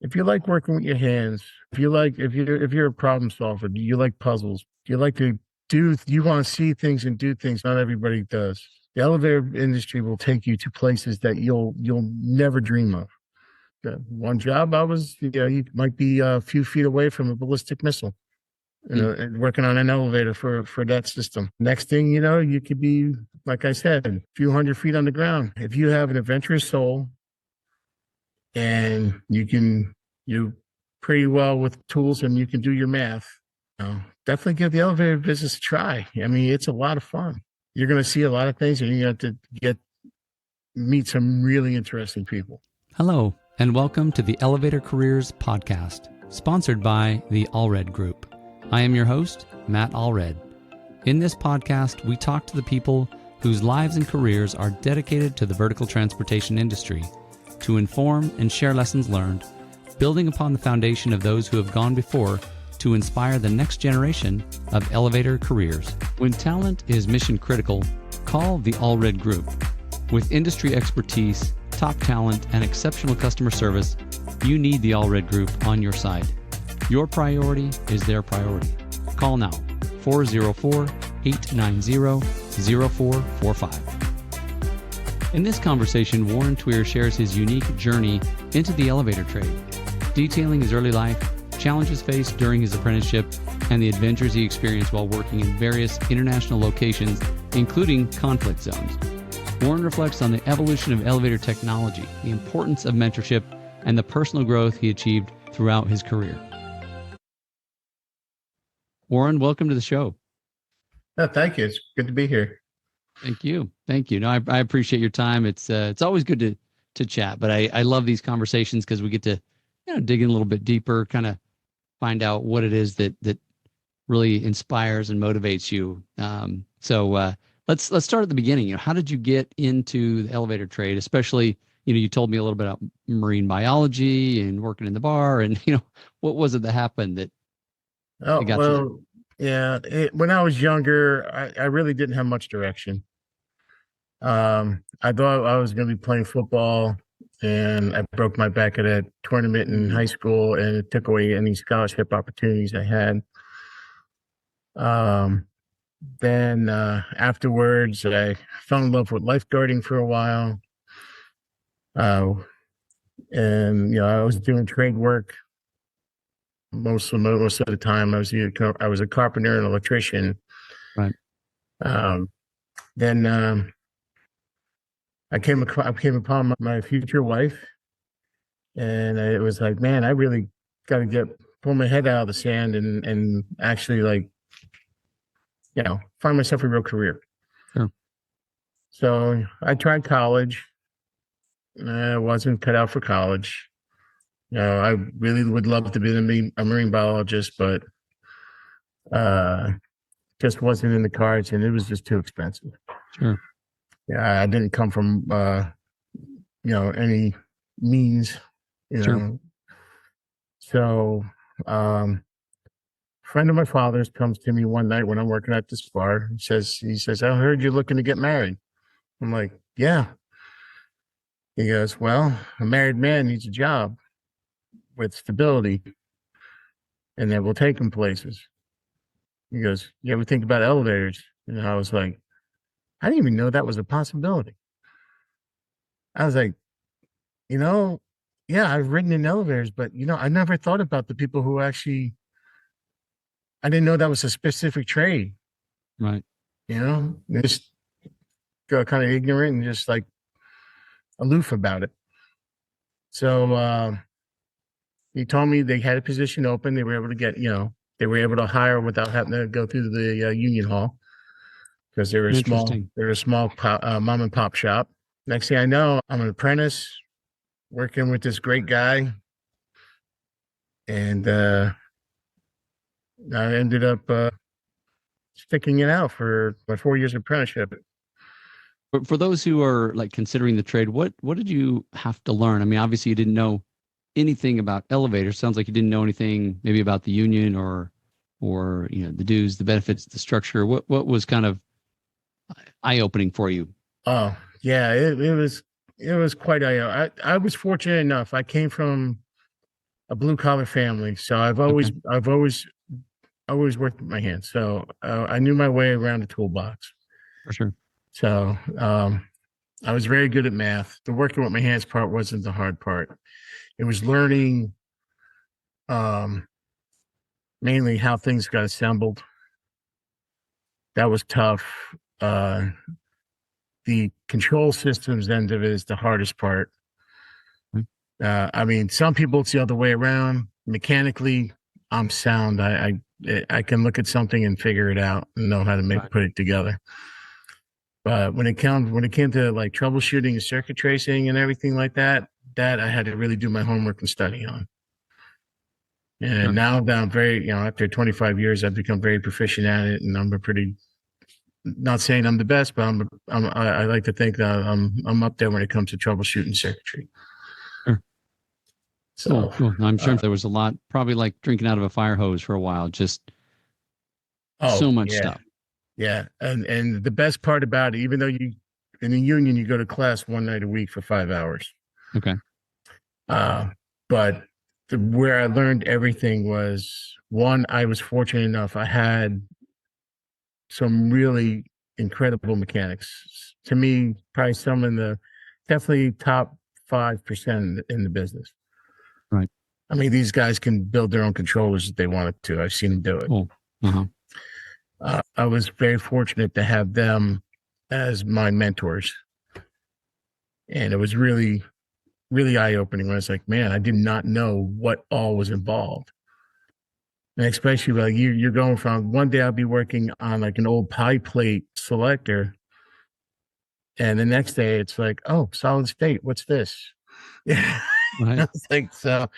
If you like working with your hands, if you're a problem solver, you like puzzles, you like to you want to see things and do things not everybody does. The elevator industry will take you to places that you'll never dream of. One job I was, you might be a few feet away from a ballistic missile, and working on an elevator for that system. Next thing you know, you could be, like I said, a few hundred feet on the ground. If you have an adventurous soul and you pretty well with tools and you can do your math, definitely give the elevator business a try. I mean, it's a lot of fun. You're going to see a lot of things, and you have to meet some really interesting people. Hello, and welcome to the Elevator Careers Podcast, sponsored by the Allred Group. I am your host, Matt Allred. In this podcast, we talk to the people whose lives and careers are dedicated to the vertical transportation industry to inform and share lessons learned, building upon the foundation of those who have gone before to inspire the next generation of elevator careers. When talent is mission critical, call the Allred Group. With industry expertise, top talent, and exceptional customer service, you need the Allred Group on your side. Your priority is their priority. Call now, 404-890-0445. In this conversation, Warren Tweer shares his unique journey into the elevator trade, detailing his early life, challenges faced during his apprenticeship, and the adventures he experienced while working in various international locations, including conflict zones. Warren reflects on the evolution of elevator technology, the importance of mentorship, and the personal growth he achieved throughout his career. Warren, welcome to the show. Thank you. It's good to be here. Thank you. No, I appreciate your time. It's always good to chat, but I love these conversations because we get to dig in a little bit deeper, kind of find out what it is that really inspires and motivates you. So let's start at the beginning. How did you get into the elevator trade? Especially, you told me a little bit about marine biology and working in the bar, and what was it that happened that got you? Yeah. When I was younger, I really didn't have much direction. I thought I was going to be playing football, and I broke my back at a tournament in high school, and it took away any scholarship opportunities I had. Then afterwards, I fell in love with lifeguarding for a while. And I was doing trade work most of the time. I was a carpenter and electrician. Right. Then I came upon my future wife, and it was like, man, I really got to pull my head out of the sand and actually find myself a real career. Sure. So I tried college. I wasn't cut out for college. I really would love to be a marine biologist, but just wasn't in the cards, and it was just too expensive. Sure. Yeah, I didn't come from any means, Sure. So a friend of my father's comes to me one night when I'm working at this bar. He says, I heard you're looking to get married. I'm like, yeah. He goes, well, a married man needs a job with stability, and that will take him places. He goes, you ever think about elevators? And I was like, I didn't even know that was a possibility. I was like, yeah, I've ridden in elevators, but I never thought about the people who actually, I didn't know that was a specific trade. Right. Just got kind of ignorant and just like aloof about it. So he told me they had a position open. They were able to they were able to hire without having to go through the union hall, because they were a small mom and pop shop. Next thing I know, I'm an apprentice working with this great guy, and I ended up sticking it out for my 4 years apprenticeship. But for those who are considering the trade, what did you have to learn? I mean, obviously you didn't know anything about elevators. Sounds like you didn't know anything maybe about the union or the dues, the benefits, the structure. What was kind of eye-opening for you? Oh yeah, it was quite. I was fortunate enough. I came from a blue collar family. So Okay. always worked with my hands. So I knew my way around the toolbox. For sure. So I was very good at math. The working with my hands part wasn't the hard part. It was learning um, mainly how things got assembled. That was tough. Uh, the control systems end of it is the hardest part. I mean, some people it's the other way around. Mechanically, I'm sound. I can look at something and figure it out and know how to Right. put it together. But when it came to like troubleshooting and circuit tracing and everything like that, that I had to really do my homework and study on. And Sure. now that I'm very, after 25 years, I've become very proficient at it, and I'm a pretty, not saying I'm the best, but I like to think that I'm up there when it comes to troubleshooting circuitry. Sure. So Cool. I'm sure there was a lot, probably like drinking out of a fire hose for a while, just so much yeah, stuff. yeah, and the best part about it, even though you in the union you go to class one night a week for 5 hours, Okay. but where I learned everything was one. I was fortunate enough; I had some really incredible mechanics. To me, probably some in the definitely top 5% in the business. Right. I mean, these guys can build their own controllers if they wanted to. I've seen them do it. Cool. Uh-huh. I was very fortunate to have them as my mentors. And it was really, really eye opening when I was like, man, I did not know what all was involved. And especially like you're going from one day I'll be working on like an old pie plate selector. And the next day it's like, oh, solid state. What's this? Yeah. Right. It's like, so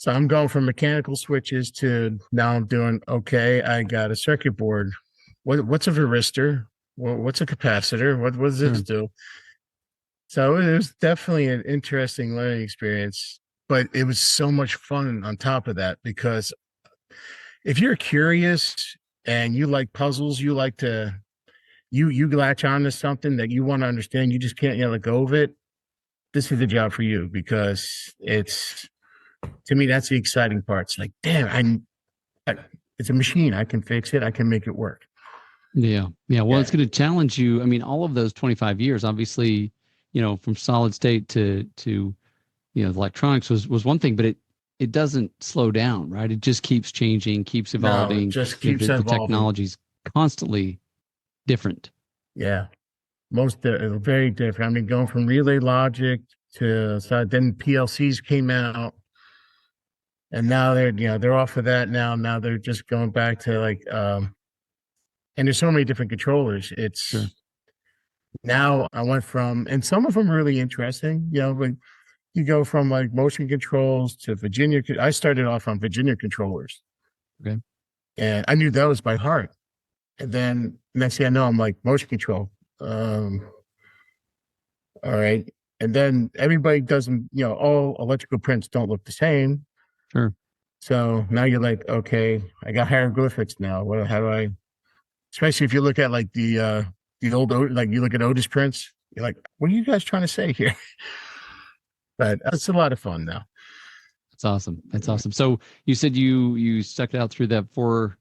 I'm going from mechanical switches to now I'm doing, okay, I got a circuit board. What's a varistor? What's a capacitor? What does this Sure. do? So it was definitely an interesting learning experience, but it was so much fun on top of that, because if you're curious and you like puzzles, you like to, you latch on to something that you want to understand, you just can't let go of it. This is the job for you, because it's, to me, that's the exciting part. It's like, damn, it's a machine. I can fix it. I can make it work. Yeah. Yeah. Well, Yeah. it's going to challenge you. I mean, all of those 25 years, obviously, from solid state to electronics was one thing, but it doesn't slow down, right? It just keeps changing, keeps No, it evolving. just keeps The evolving. technology's constantly different. Yeah. Very different. I mean, going from relay logic to, so then PLCs came out, and now they're off of that now. Now they're just going back to like, and there's so many different controllers. It's Sure. Now I went from, and some of them are really interesting, like you go from like motion controls to Virginia. I started off on Virginia controllers. Okay. And I knew those by heart. And then next thing I know, I'm like, motion control. All right. And then everybody doesn't, all electrical prints don't look the same. Sure. So now you're like, okay, I got hieroglyphics now. How do I, especially if you look at like the old, like you look at Otis prints, you're like, what are you guys trying to say here? But it's a lot of fun now. That's awesome. That's awesome. So you said you stuck it out through that four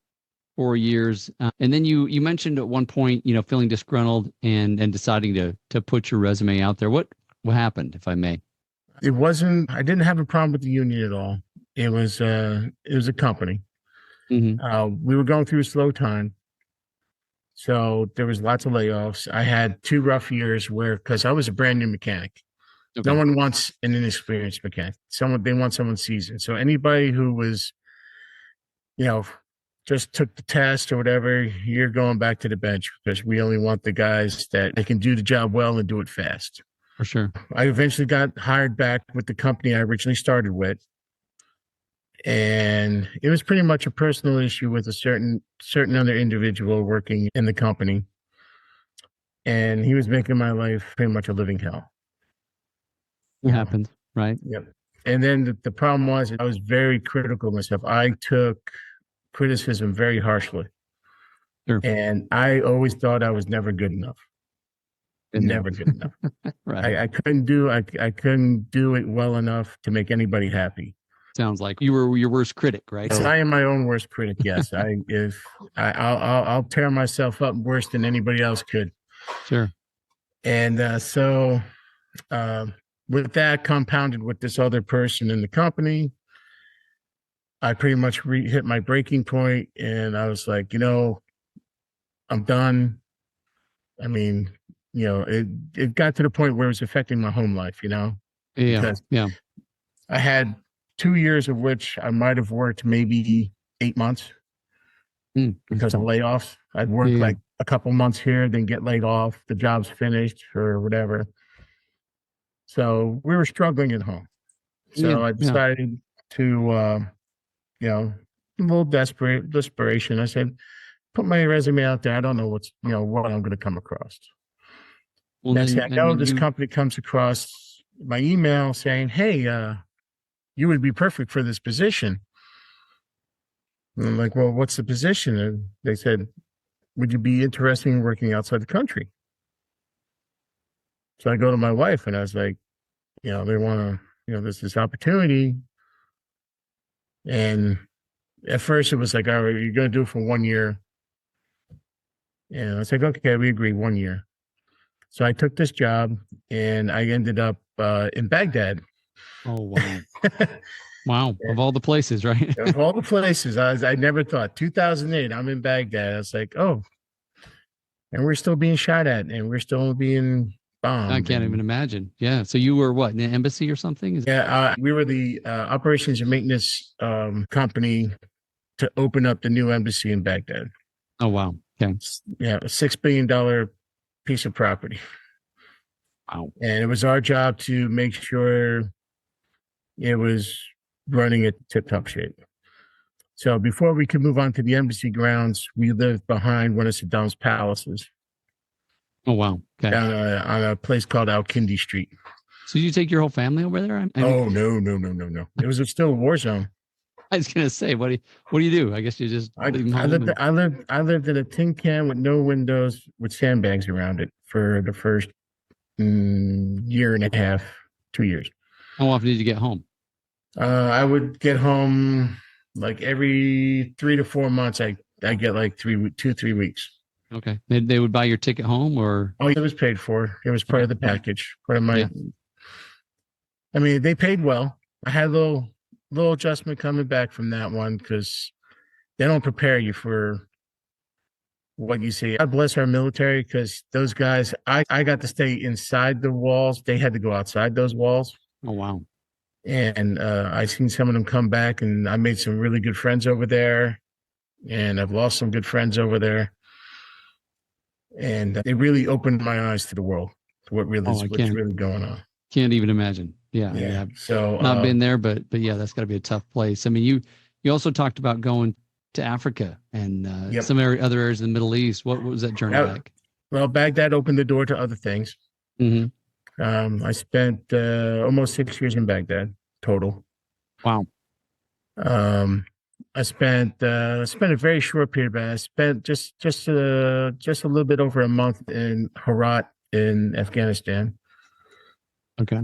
years, and then you mentioned at one point, feeling disgruntled and deciding to put your resume out there. What happened, if I may? I didn't have a problem with the union at all. It was a company. Mm-hmm. We were going through a slow time, so there was lots of layoffs. I had 2 rough years because I was a brand new mechanic. Okay. No one wants an inexperienced mechanic. They want someone seasoned. So anybody who was, just took the test or whatever, you're going back to the bench, because we only want the guys that they can do the job well and do it fast. For sure. I eventually got hired back with the company I originally started with. And it was pretty much a personal issue with a certain other individual working in the company. And he was making my life pretty much a living hell. It happened, right? Yep. And then the problem was I was very critical of myself. I took criticism very harshly. Sure. And I always thought I was never good enough. Never good enough. Right. I couldn't do it well enough to make anybody happy. Sounds like you were your worst critic, right? So I am my own worst critic. Yes, I'll tear myself up worse than anybody else could. Sure. And so with that compounded with this other person in the company, I pretty much hit my breaking point, and I was like, I'm done. I mean, it got to the point where it was affecting my home life, Yeah. because Yeah. I had 2 years of which I might have worked maybe 8 months because of layoffs. I'd work like a couple months here, then get laid off. The job's finished or whatever. So we were struggling at home. So I decided to, a little desperation. I said, put my resume out there. I don't know what I'm going to come across. Well, Next thing I know, this company comes across my email saying, hey, you would be perfect for this position. And I'm like, well, what's the position? And they said, would you be interested in working outside the country? So I go to my wife and I was like, they want to, there's this opportunity. And at first it was like, all right, you're going to do it for 1 year. And I was like, okay, we agree 1 year. So I took this job and I ended up in Baghdad. Oh, wow. Wow. Of all the places, right? Of all the places, I never thought. 2008, I'm in Baghdad. I was like, oh, and we're still being shot at and we're still being bombed. I can't even imagine. Yeah. So you were what, in an embassy or something? We were the operations and maintenance company to open up the new embassy in Baghdad. Oh, wow. Okay. Yeah, a $6 billion piece of property. Wow. And it was our job to make sure it was running at tip-top shape. So before we could move on to the embassy grounds, we lived behind one of Saddam's palaces. Oh, wow. Okay. On a place called Al-Kindi Street. So you take your whole family over there? No. It was still a war zone. I was going to say, what do you do? I guess you just leave them home. I lived in a tin can with no windows with sandbags around it for the first year and a half, 2 years. How often did you get home? I would get home like every 3 to 4 months. I get like 3 weeks. Okay. They would buy your ticket home, or? Oh, it was paid for. It was part of the package. Part of my. I mean, they paid well. I had a little adjustment coming back from that one because they don't prepare you for what you see. God bless our military, because those guys, I got to stay inside the walls. They had to go outside those walls. Oh, wow. And I seen some of them come back, and I made some really good friends over there, and I've lost some good friends over there. And they really opened my eyes to the world, to what's really going on. Can't even imagine. Yeah. So not been there, but yeah, that's got to be a tough place. I mean, you also talked about going to Africa and some other areas in the Middle East. What was that journey like? Well, Baghdad opened the door to other things. Mm-hmm. I spent almost 6 years in Baghdad total. Wow. I spent a very short period, but I spent just a little bit over a month in Herat in Afghanistan. Okay.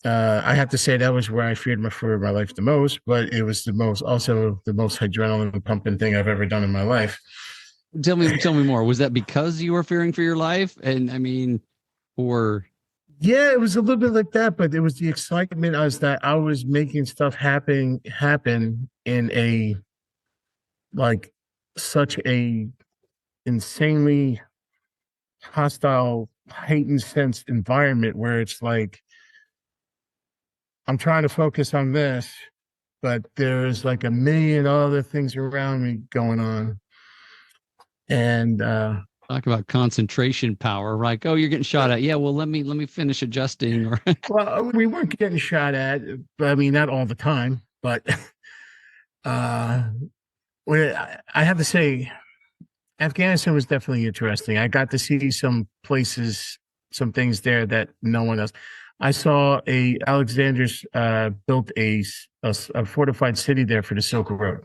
I have to say that was where I feared for my life the most, but it was also the most adrenaline pumping thing I've ever done in my life. Tell me more. Was that because you were fearing for your life? And I mean, or yeah, it was a little bit like that, but it was the excitement that I was making stuff happen in a such a insanely hostile, heightened sense environment where it's like I'm trying to focus on this, but there's like a million other things around me going on. And talk about concentration power, like, oh, you're getting shot at. Yeah, well, let me finish adjusting. Or well, we weren't getting shot at, but I mean, not all the time, but I have to say, Afghanistan was definitely interesting. I got to see some places, some things there that no one else. I saw Alexander's built a fortified city there for the Silk Road.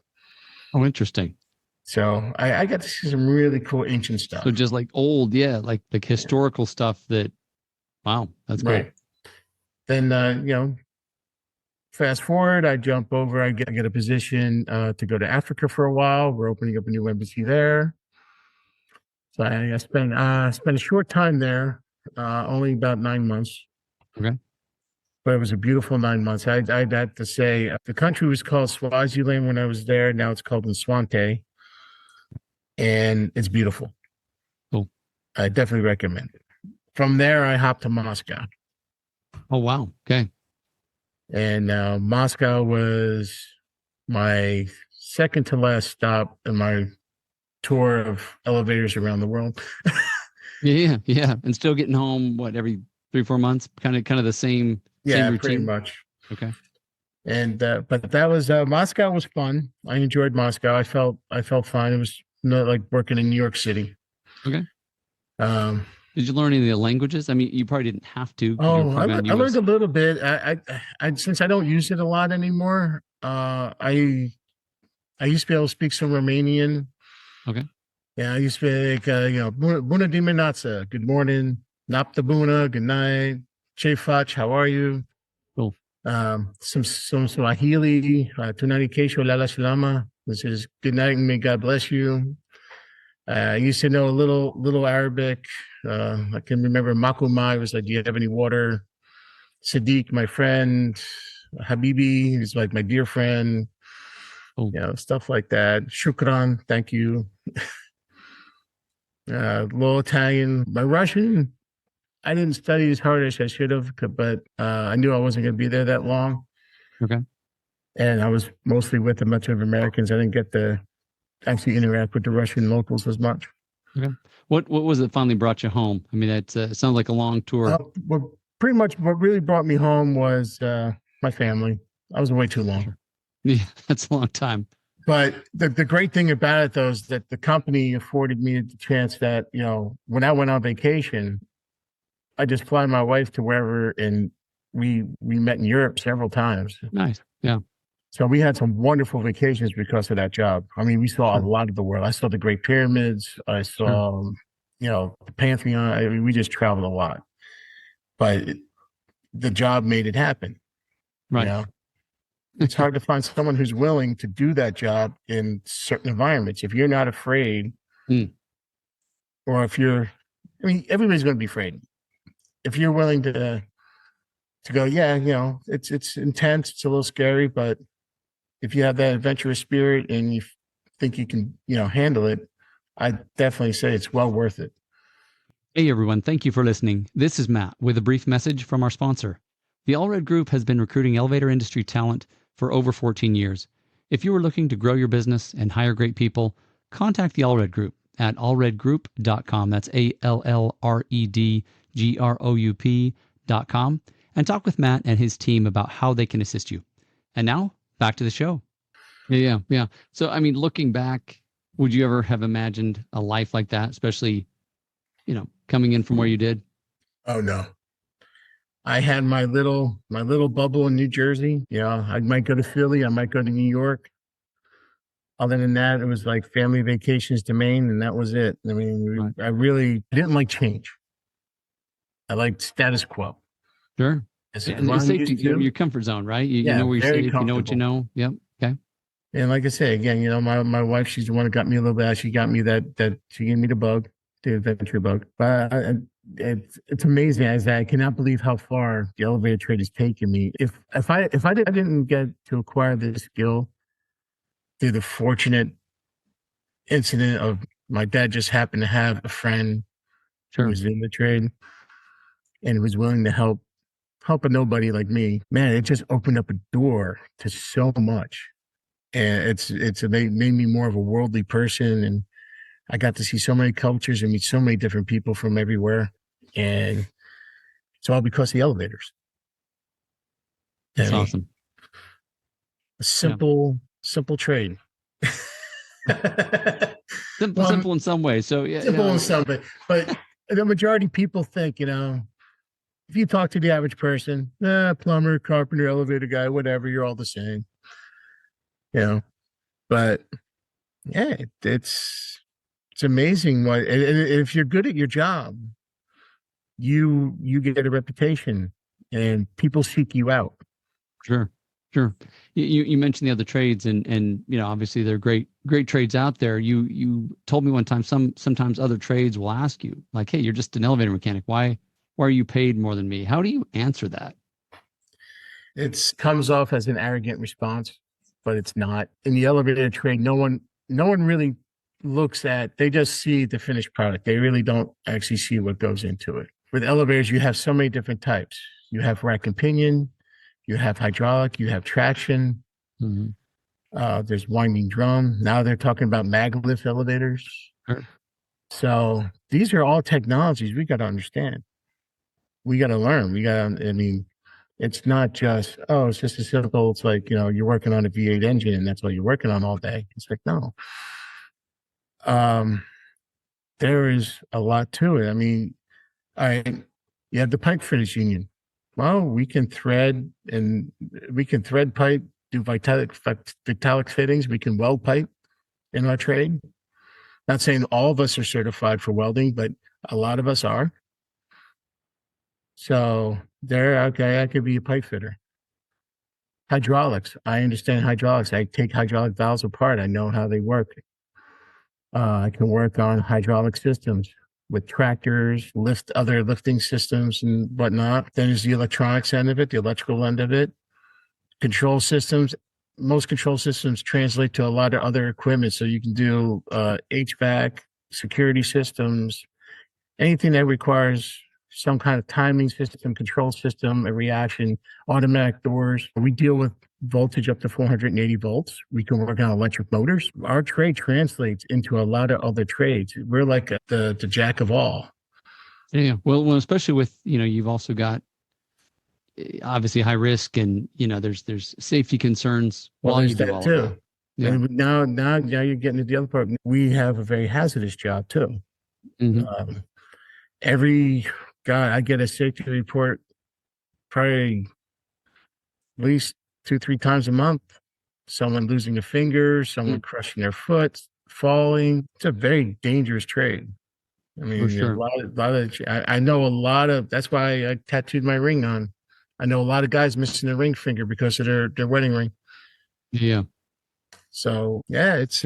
Oh, interesting. So I got to see some really cool ancient stuff. So just like old, like historical stuff that, wow, that's great. Right. Then, fast forward, I jump over, I get a position to go to Africa for a while. We're opening up a new embassy there. So I spent a short time there, only about 9 months. Okay. But it was a beautiful 9 months. I'd have to say the country was called Swaziland when I was there. Now it's called Nswante, and it's beautiful. Cool. I definitely recommend it. From there, I hopped to Moscow. Oh, wow. Okay. And Moscow was my second to last stop in my tour of elevators around the world. Yeah. And still getting home, what, every 3-4 months? Kind of the same Yeah, routine? pretty much. Okay. And but that was Moscow was fun. I enjoyed Moscow. I felt fine. It was not like working in New York City. Okay. Um, Did you learn any of the languages? I mean, you probably didn't have to. I learned a little bit. I since I don't use it a lot anymore. I used to be able to speak some Romanian. Okay. Yeah, I used to be like Bună dimineața, good morning, Napta Buna, good night, Ce faci, how are you? Cool. Some Swahili, Tunani Kesho Lala Salama. This is good night and may God bless you. I used to know a little Arabic. I can remember Makumai was like, do you have any water? Sadiq, my friend, Habibi, who's like my dear friend. Cool. Stuff like that. Shukran, thank you. Little Italian. My Russian, I didn't study as hard as I should have, but I knew I wasn't going to be there that long. Okay. And I was mostly with a bunch of Americans. I didn't get to actually interact with the Russian locals as much. Okay. What was it finally brought you home? I mean, it sounds like a long tour. Well, pretty much what really brought me home was my family. I was away too long. Sure. Yeah, that's a long time. But the great thing about it, though, is that the company afforded me the chance that, when I went on vacation, I just fly my wife to wherever, and we met in Europe several times. Nice. Yeah. So we had some wonderful vacations because of that job. I mean, we saw a lot of the world. I saw the Great Pyramids. I saw, the Pantheon. I mean, we just traveled a lot. But the job made it happen. Right. It's hard to find someone who's willing to do that job in certain environments. If you're not afraid, or everybody's going to be afraid. If you're willing to go, it's intense, it's a little scary, but if you have that adventurous spirit and you think you can, handle it, I definitely say it's well worth it. Hey, everyone. Thank you for listening. This is Matt with a brief message from our sponsor. The Allred Group has been recruiting elevator industry talent for over 14 years. If you are looking to grow your business and hire great people, contact the Allred Group at allredgroup.com. That's ALLREDGROUP.com, and talk with Matt and his team about how they can assist you. And now, back to the show. Yeah. So, I mean, looking back, would you ever have imagined a life like that, especially, coming in from where you did? Oh, no. I had my little bubble in New Jersey. I might go to Philly. I might go to New York. Other than that, it was like family vacations to Maine, and that was it. I mean, I really didn't like change. I liked status quo. Sure. And safety, your comfort zone, right? You know where you're safe. You know what you know. Yep. Okay. And like I say, again, my wife, she's the one that got me a little bit. She got me that she gave me the adventure bug. But it's amazing. I cannot believe how far the elevator trade has taken me. If I didn't get to acquire this skill through the fortunate incident of my dad just happened to have a friend who was in the trade and was willing to help a nobody like me, man, it just opened up a door to so much. And it made me more of a worldly person. And I got to see so many cultures and meet so many different people from everywhere. And it's all because of the elevators. That's awesome. A simple trade. Simple in some ways. So simple in some way. But the majority of people think, if you talk to the average person, plumber, carpenter, elevator guy, whatever, you're all the same. But yeah, it's amazing what, and if you're good at your job, you get a reputation and people seek you out. Sure. Sure. You mentioned the other trades, and obviously there are great trades out there. You told me one time sometimes other trades will ask you like, hey, you're just an elevator mechanic. Why are you paid more than me? How do you answer that? It comes off as an arrogant response, but it's not. In the elevator trade, no one really looks at, they just see the finished product. They really don't actually see what goes into it. With elevators, you have so many different types. You have rack and pinion, you have hydraulic, you have traction. Mhm. There's winding drum. Now they're talking about maglev elevators. Sure. So these are all technologies we got to understand. We got to learn. I mean, it's not just, oh, it's just as simple. It's like, you're working on a V8 engine and that's what you're working on all day. It's like, no. Um, there is a lot to it. I mean, you have the pipe fitters union. Well, we can thread pipe, do vitalic fittings. We can weld pipe in our trade. Not saying all of us are certified for welding, but a lot of us are. So okay, I could be a pipe fitter. Hydraulics. I understand hydraulics. I take hydraulic valves apart. I know how they work. I can work on hydraulic systems with tractors, other lifting systems and whatnot. Then there's the electronics end of it, the electrical end of it. Control systems. Most control systems translate to a lot of other equipment. So you can do HVAC, security systems, anything that requires some kind of timing system, control system, a reaction, automatic doors. We deal with voltage up to 480 volts. We can work on electric motors. Our trade translates into a lot of other trades. We're like the jack of all. Yeah. Well, especially with, you've also got obviously high risk and, there's safety concerns while you do all of that. Yeah. And now you're getting to the other part. We have a very hazardous job too. Mm-hmm. Every guy, I get a safety report probably at least 2-3 times a month. Someone losing a finger, someone crushing their foot, falling. It's a very dangerous trade. I mean, For sure. I know a lot of, that's why I tattooed my ring on. I know a lot of guys missing their ring finger because of their wedding ring. Yeah. So yeah, it's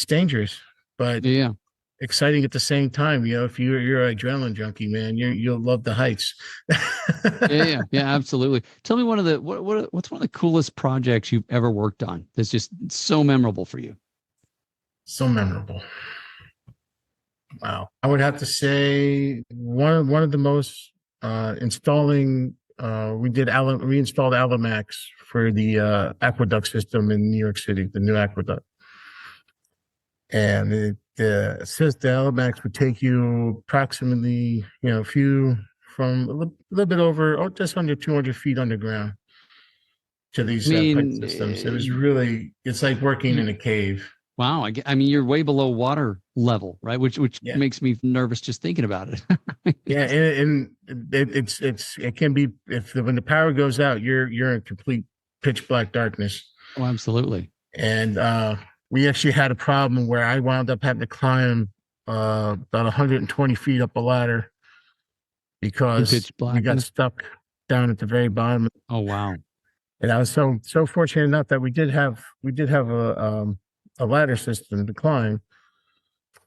dangerous, but yeah. exciting at the same time. If you're an adrenaline junkie, man, you'll love the heights. Yeah, absolutely. Tell me what's one of the coolest projects you've ever worked on that's just so memorable for you? So memorable. Wow. I would have to say one of the most installing we installed Alamax for the aqueduct system in New York City, the new aqueduct. And the Alamax would take you approximately, from a little bit over, just under 200 feet underground to these pipe systems. It's like working in a cave. Wow. I mean, you're way below water level, right? Which makes me nervous just thinking about it. Yeah. And it can be, when the power goes out, you're in complete pitch black darkness. Oh, absolutely. And, we actually had a problem where I wound up having to climb about 120 feet up a ladder because we got stuck down at the very bottom. Oh, wow. And I was so fortunate enough that we did have a ladder system to climb,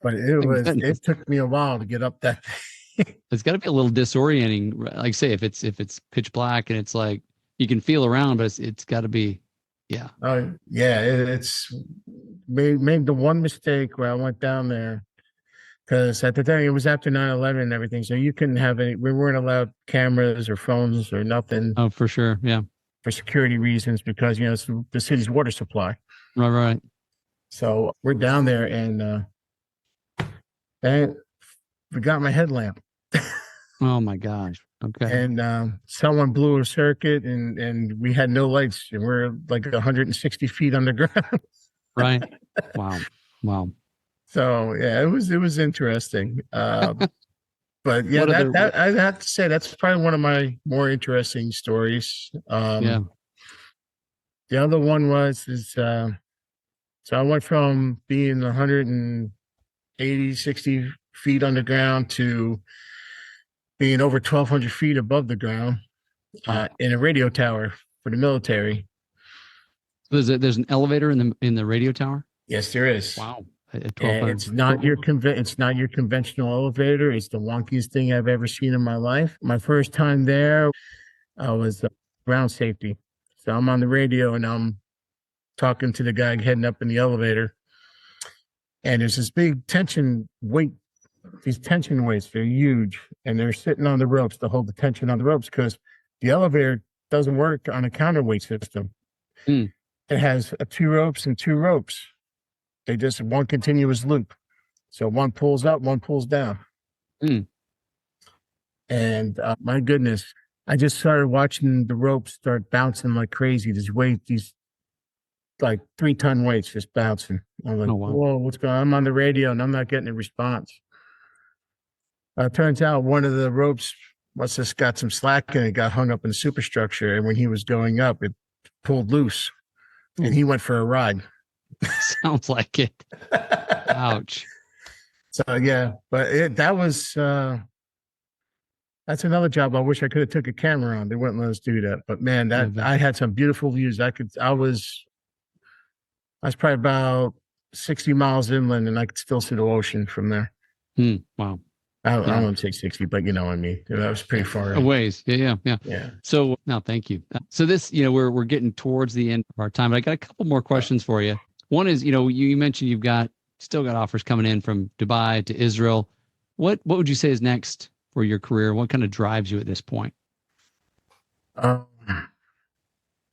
but it took me a while to get up that thing. It's got to be a little disorienting. Like say if it's pitch black and it's like you can feel around, but it's got to be. Yeah. It's made the one mistake where I went down there because at the time it was after 9/11 and everything. So you couldn't have we weren't allowed cameras or phones or nothing. Oh, for sure. Yeah. For security reasons, because, it's the city's water supply. Right. So we're down there and forgot my headlamp. Oh my gosh. Okay. And someone blew a circuit and we had no lights and we're like 160 feet underground. Right. Wow. So yeah, it was interesting. But yeah, I have to say that's probably one of my more interesting stories. Yeah. The other one so I went from being 180, 60 feet underground to being over 1,200 feet above the ground. Wow. in a radio tower for the military. So there's an elevator in the radio tower. Yes, there is. Wow. At And 1200. it's not your conventional elevator. It's the wonkiest thing I've ever seen in my life. My first time there, I was ground safety. So I'm on the radio and I'm talking to the guy heading up in the elevator. And there's this big tension weight, these tension weights, they're huge. And they're sitting on the ropes to hold the tension on the ropes because the elevator doesn't work on a counterweight system. Mm. It has two ropes and two ropes. They just one continuous loop. So one pulls up, one pulls down. Mm. And my goodness, I just started watching the ropes start bouncing like crazy. These like 3-ton weights just bouncing. I'm like, Oh, wow. whoa, what's going on? I'm on the radio and I'm not getting a response. Turns out one of the ropes must have got some slack and it got hung up in the superstructure. And when he was going up, it pulled loose and he went for a ride. Sounds like it. Ouch. So, yeah, but that's another job I wish I could have took a camera on. They wouldn't let us do that. But man, I had some beautiful views. I was probably about 60 miles inland and I could still see the ocean from there. Wow. I don't want to say 60, but you know what I mean. That was pretty far A ways. Yeah. Yeah. So no, thank you. So this, we're getting towards the end of our time, but I got a couple more questions for you. One is, you mentioned you've still got offers coming in from Dubai to Israel. What would you say is next for your career? What kind of drives you at this point?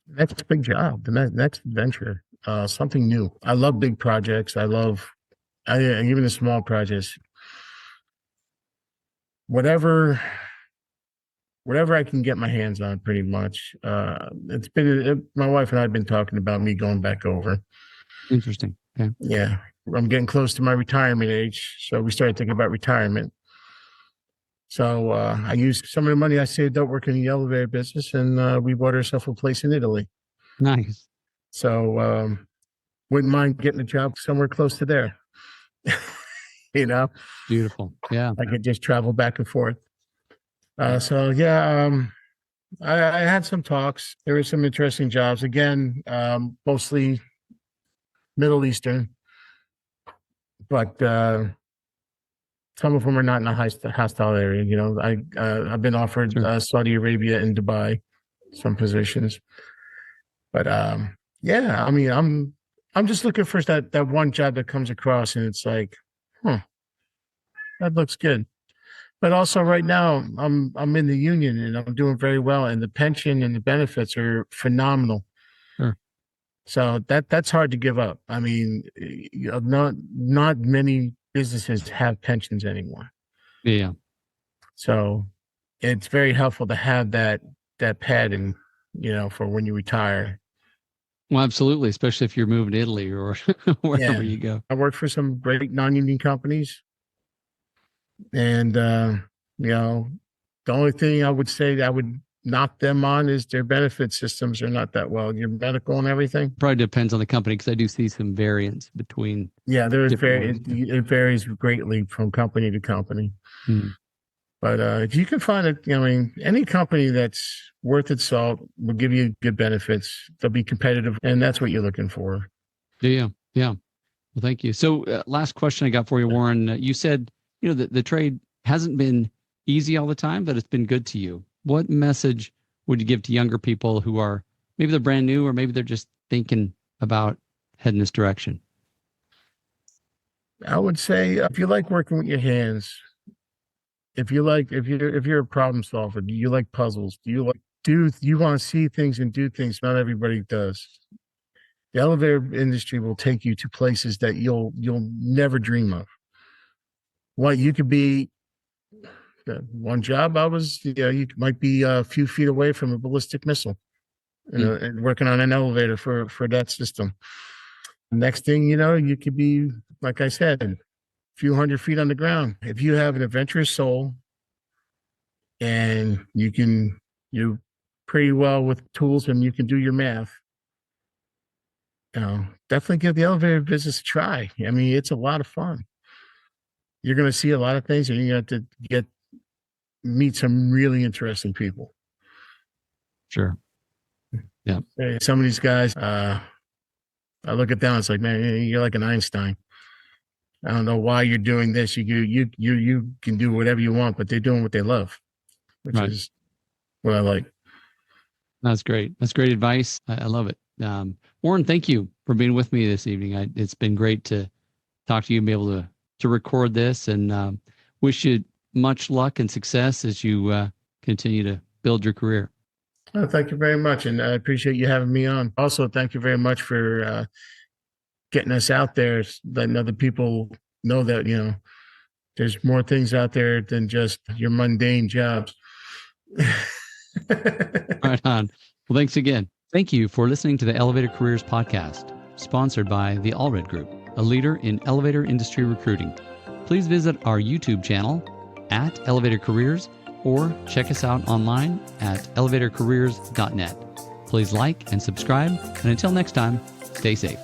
Next big job, the next adventure, something new. I love big projects. Even the small projects. Whatever I can get my hands on, pretty much. My wife and I have been talking about me going back over. Interesting. Okay. Yeah, I'm getting close to my retirement age, so we started thinking about retirement. So I used some of the money I saved up working in the elevator business, and we bought ourselves a place in Italy. Nice. So wouldn't mind getting a job somewhere close to there. Beautiful. Yeah. I could just travel back and forth. So yeah, I had some talks. There were some interesting jobs. Again, mostly Middle Eastern, but some of them are not in a hostile area. I've been offered Saudi Arabia and Dubai, some positions, but yeah, I mean, I'm just looking for that one job that comes across and it's like, that looks good. But also right now I'm in the union and I'm doing very well, and the pension and the benefits are phenomenal. Sure. So that's hard to give up. I mean, not many businesses have pensions anymore. Yeah. So it's very helpful to have that padding, for when you retire. Well, absolutely, especially if you're moving to Italy or wherever you go. I work for some great non-union companies, and the only thing I would say that I would knock them on is their benefit systems are not that well. Your medical and everything probably depends on the company, because I do see some variance between. Yeah, it varies greatly from company to company. But if you can find it, any company that's worth its salt will give you good benefits. They'll be competitive, and that's what you're looking for. Yeah. Well, thank you. So last question I got for you, Warren. You said, the trade hasn't been easy all the time, but it's been good to you. What message would you give to younger people who are, maybe they're brand new, or maybe they're just thinking about heading this direction? I would say, if you like working with your hands, if you're a problem solver, do you like puzzles? You want to see things and do things not everybody does. The elevator industry will take you to places that you'll never dream of. You could be one job. You might be a few feet away from a ballistic missile, and working on an elevator for that system. Next thing you know, you could be, like I said, a few hundred feet on the ground. If you have an adventurous soul and you're pretty well with tools and you can do your math, definitely give the elevator business a try. I mean, it's a lot of fun. You're going to see a lot of things, and you're going to have to meet some really interesting people. Sure. Yeah. Some of these guys, I look at them, it's like, man, you're like an Einstein. I don't know why you're doing this. You can do whatever you want, but they're doing what they love, which Right. is what I like. That's great. That's great advice. I love it. Warren, thank you for being with me this evening. It's been great to talk to you and be able to record this, and wish you much luck and success as you continue to build your career. Oh, thank you very much. And I appreciate you having me on. Also, thank you very much for getting us out there, letting other people know that, there's more things out there than just your mundane jobs. Right on. Well, thanks again. Thank you for listening to the Elevator Careers Podcast, sponsored by the Allred Group, a leader in elevator industry recruiting. Please visit our YouTube channel at Elevator Careers, or check us out online at elevatorcareers.net. Please like and subscribe, and until next time, stay safe.